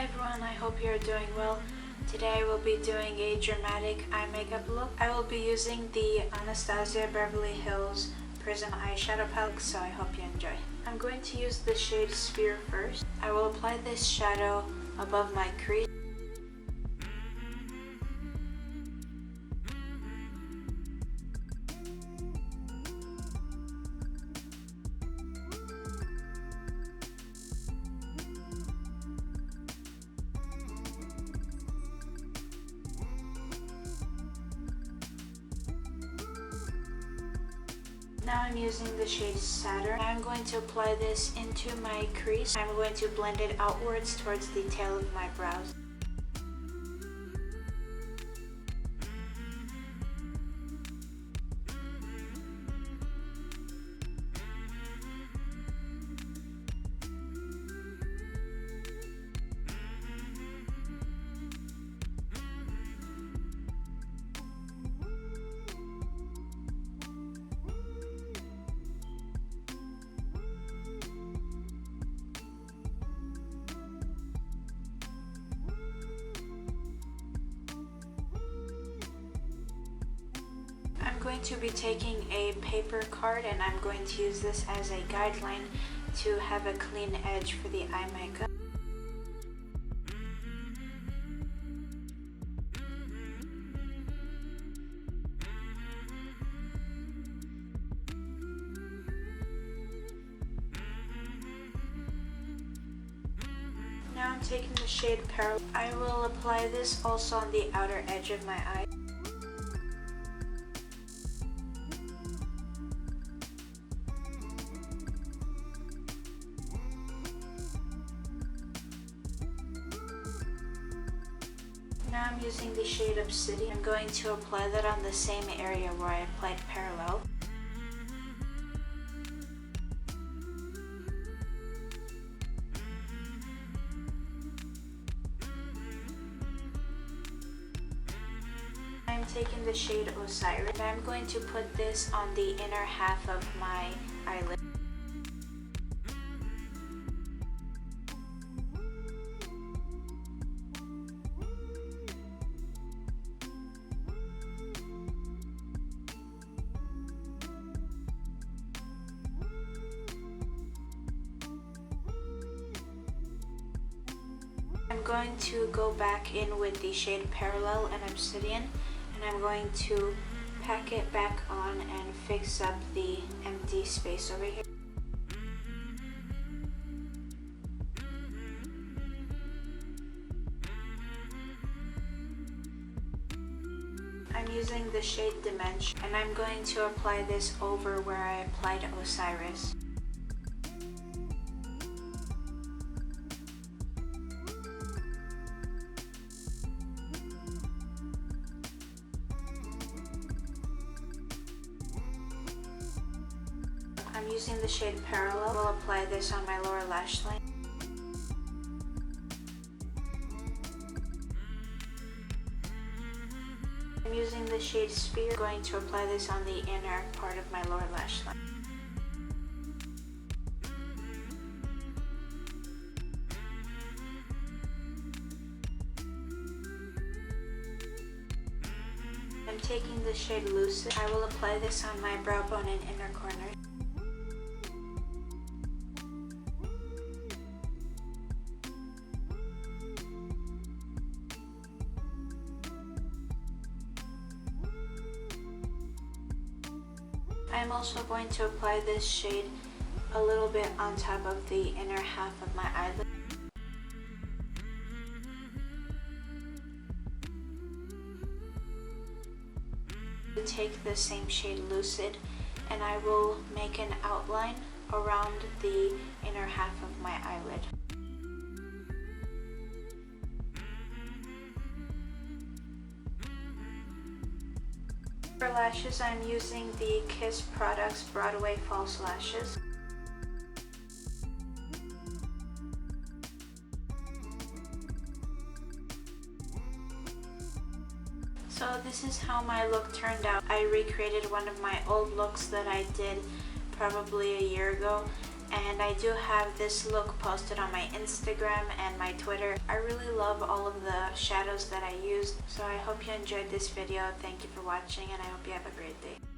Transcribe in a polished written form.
Hi everyone, I hope you're doing well. Today I will be doing a dramatic eye makeup look. I will be using the Anastasia Beverly Hills Prism eyeshadow palette, so I hope you enjoy. I'm going to use the shade Sphere first. I will apply this shadow above my crease. Now I'm using the shade Saturn. I'm going to apply this into my crease. I'm going to blend it outwards towards the tail of my brows. I'm going to be taking a paper card and I'm going to use this as a guideline to have a clean edge for the eye makeup. Now I'm taking the shade Parallel. I will apply this also on the outer edge of my eye. Now I'm using the shade Obsidian. I'm going to apply that on the same area where I applied Parallel. I'm taking the shade Osiris and I'm going to put this on the inner half of my eyelid. I'm going to go back in with the shade Parallel and Obsidian, and I'm going to pack it back on and fix up the empty space over here. I'm using the shade Dimension, and I'm going to apply this over where I applied Osiris. I'm using the shade Parallel. We'll apply this on my lower lash line. I'm using the shade Sphere. I'm going to apply this on the inner part of my lower lash line. I'm taking the shade Lucid. I will apply this on my brow bone and inner corner. I'm also going to apply this shade a little bit on top of the inner half of my eyelid. Take the same shade Lucid and I will make an outline around the inner half of my eyelid. For lashes, I'm using the Kiss Products Broadway False Lashes. So this is how my look turned out. I recreated one of my old looks that I did probably a year ago, and I do have this look posted on my Instagram and my Twitter. I really love all of the shadows that I used, so I hope you enjoyed this video. Thank you for watching, and I hope you have a great day.